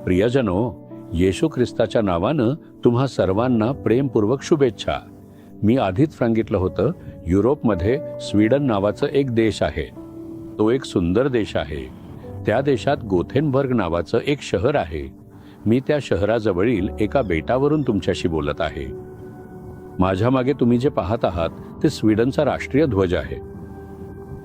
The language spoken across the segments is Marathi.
प्रियजनो, येशू ख्रिस्ताच्या नावानं तुम्हा सर्वांना प्रेमपूर्वक शुभेच्छा. मी आधीच सांगितलं होतं, युरोपमध्ये स्वीडन नावाचं एक देश आहे. तो एक सुंदर देश आहे. त्या देशात गोथेनबर्ग नावाचं एक शहर आहे. मी त्या शहराजवळील एका बेटावरून तुमच्याशी बोलत आहे. माझ्या मागे तुम्ही जे पाहत आहात ते स्वीडनचा राष्ट्रीय ध्वज आहे.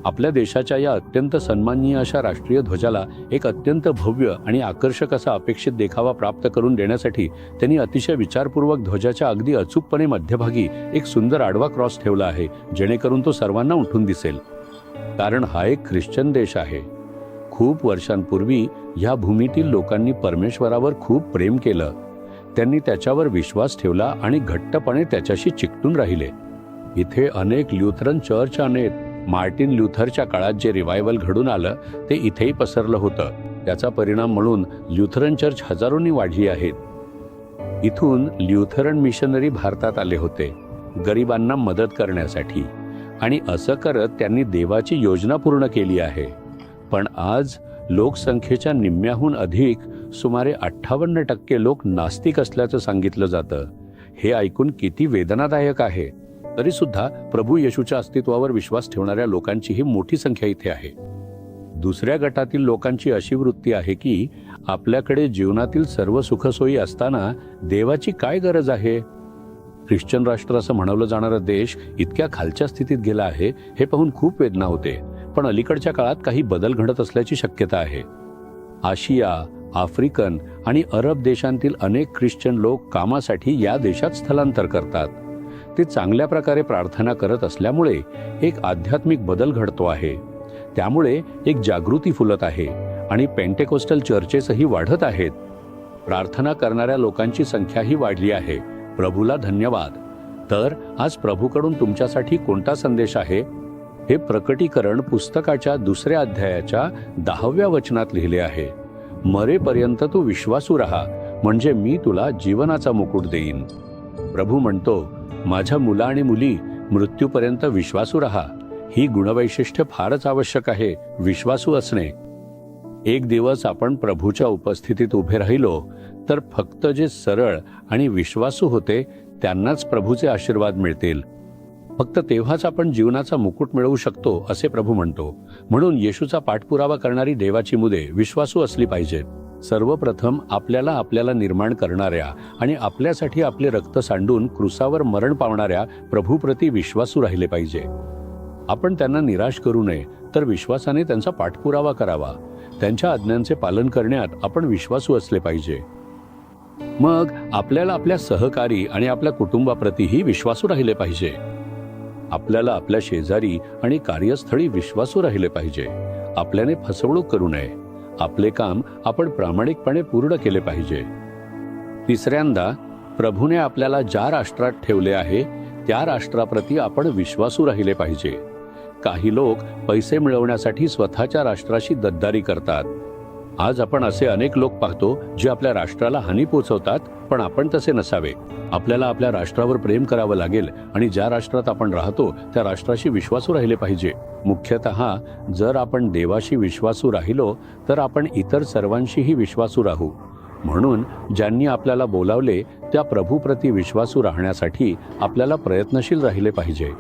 आपल्या देशाच्या या अत्यंत सन्माननीय अशा राष्ट्रीय ध्वजाला एक अत्यंत भव्य आणि आकर्षक असा अपेक्षित देखावा प्राप्त करून देण्यासाठी त्यांनी अतिशय विचारपूर्वक ध्वजाच्या अगदी अचूकपणे मध्यभागी एक सुंदर आडवा क्रॉस ठेवला आहे, जेणेकरून तो सर्वांना उठून दिसेल. कारण हा एक ख्रिश्चन देश आहे. खूप वर्षांपूर्वी या भूमीतील लोकांनी परमेश्वरावर खूप प्रेम केलं. त्यांनी त्याच्यावर विश्वास ठेवला आणि घट्टपणे त्याच्याशी चिकटून राहिले. इथे अनेक ल्युथरन चर्च आहेत. मार्टिन ल्युथरच्या काळात जे रिवायवल घडून आलं ते इथेही पसरलं होतं. त्याचा परिणाम म्हणून ल्युथरन चर्च हजारोंनी वाढली आहेत. इथून ल्युथरन मिशनरी भारतात आले होते, गरिबांना मदत करण्यासाठी, आणि असं करत त्यांनी देवाची योजना पूर्ण केली आहे. पण आज लोकसंख्येच्या निम्म्याहून अधिक सुमारे 58% लोक नास्तिक असल्याचं सांगितलं जातं. हे ऐकून किती वेदनादायक आहे. तरी सुद्धा प्रभू येशूच्या अस्तित्वावर विश्वास ठेवणाऱ्या लोकांचीही मोठी संख्या इथे आहे. दुसऱ्या गटातील लोकांची अशी वृत्ती आहे की आपल्याकडे जीवनातील सर्व सुखसोयी असताना देवाची काय गरज आहे. ख्रिश्चन राष्ट्र असं म्हणवलं जाणारा देश इतक्या खालच्या स्थितीत गेला आहे हे पाहून खूप वेदना होते. पण अलीकडच्या काळात काही बदल घडत असल्याची शक्यता आहे. आशिया, आफ्रिकन आणि अरब देशांतील अनेक ख्रिश्चन लोक कामासाठी या देशात स्थलांतर करतात. ते चांगल्या प्रकारे प्रार्थना करत असल्यामुळे एक आध्यात्मिक बदल घडतो आहे. त्यामुळे एक जागृती फुलत आहे आणि पेंटेकोस्टल चर्चेसही वाढत आहेत. प्रार्थना करणाऱ्या लोकांची संख्याही वाढली आहे. प्रभूला धन्यवाद. तर आज प्रभूकडून तुमच्यासाठी कोणता संदेश आहे? हे प्रकटीकरण पुस्तकाच्या 2ऱ्या अध्यायाच्या 10व्या वचनात लिहिले आहे. मरेपर्यंत तू विश्वासू राहा, म्हणजे मी तुला जीवनाचा मुकुट देईन. प्रभू म्हणतो, माझ्या मुला आणि मुली, मृत्यूपर्यंत विश्वासू राहा. ही गुणवैशिष्ट्य फारच आवश्यक आहे, विश्वासू असणे. एक दिवस आपण प्रभूच्या उपस्थितीत उभे राहिलो तर फक्त जे सरळ आणि विश्वासू होते त्यांनाच प्रभूचे आशीर्वाद मिळतील. फक्त तेव्हाच आपण जीवनाचा मुकुट मिळवू शकतो असे प्रभू म्हणतो. म्हणून येशूचा पाठपुरावा करणारी देवाची मुले विश्वासू असली पाहिजेत. सर्वप्रथम आपल्याला निर्माण करणाऱ्या आणि आपल्यासाठी आपले रक्त सांडून क्रुसावर मरण पावणाऱ्या प्रभूप्रती विश्वासू राहिले पाहिजे. आपण त्यांना निराश करू नये, तर विश्वासाने त्यांचा पाठपुरावा करावा. त्यांच्या आज्ञांचे पालन करण्यात आपण विश्वासू असले पाहिजे. मग आपल्याला आपल्या सहकारी आणि आपल्या कुटुंबाप्रतीही विश्वासू राहिले पाहिजे. आपल्याला आपल्या शेजारी आणि कार्यस्थळी विश्वासू राहिले पाहिजे. आपल्याने फसवणूक करू नये. आपले काम आपण प्रामाणिकपणे पूर्ण केले पाहिजे. तिसऱ्यांदा, प्रभूने आपल्याला ज्या राष्ट्रात ठेवले आहे त्या राष्ट्राप्रती आपण विश्वासू राहिले पाहिजे. काही लोक पैसे मिळवण्यासाठी स्वतःच्या राष्ट्राशी गद्दारी करतात. आज आपण असे अनेक लोक पाहतो जे आपल्या राष्ट्राला हानी पोहोचवतात, पण आपण तसे नसावे. आपल्याला आपल्या राष्ट्रावर प्रेम करावं लागेल आणि ज्या राष्ट्रात आपण राहतो त्या राष्ट्राशी विश्वासू राहिले पाहिजे. मुख्यतः जर आपण देवाशी विश्वासू राहिलो तर आपण इतर सर्वांशीही विश्वासू राहू. म्हणून ज्यांनी आपल्याला बोलावले त्या प्रभूप्रती विश्वासू राहण्यासाठी आपल्याला प्रयत्नशील राहिले पाहिजे.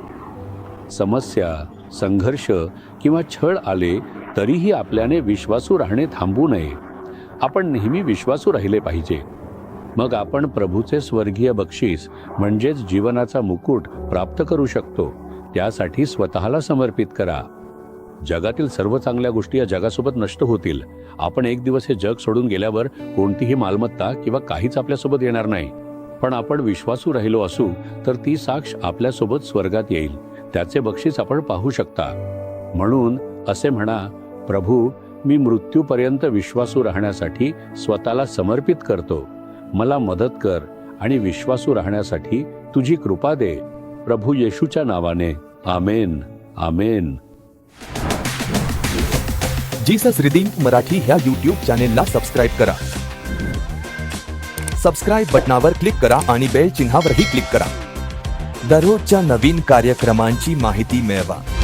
समस्या, संघर्ष किंवा छळ आले तरीही आपल्याने विश्वासू राहणे थांबू नये. आपण नेहमी विश्वासू राहिले पाहिजे. मग आपण प्रभूचे स्वर्गीय बक्षीस म्हणजेच जीवनाचा मुकुट प्राप्त करू शकतो. त्यासाठी स्वतःला समर्पित करा. जगातील सर्व चांगल्या गोष्टी या जगासोबत नष्ट होतील. आपण एक दिवस हे जग सोडून गेल्यावर कोणतीही मालमत्ता किंवा काहीच आपल्यासोबत येणार नाही. पण आपण विश्वासू राहिलो असू तर ती साक्ष आपल्यासोबत स्वर्गात येईल. त्याचे बक्षीस आपण पाहू शकता. म्हणून असे म्हणा, प्रभू, मी मृत्यूपर्यंत विश्वासू राहण्यासाठी स्वतःला समर्पित करतो. मला मदत कर आणि विश्वासू राहण्यासाठी तुझी कृपा दे. प्रभू येशूच्या नावाने. आमेन. आमेन. जीसस रिडीम्ड मराठी ह्या YouTube चॅनेलला सबस्क्राईब करा. सबस्क्राईब बटनावर क्लिक करा आणि बेल चिन्हावरही क्लिक करा. दररोजच्या नवीन कार्यक्रमांची माहिती मिळवा.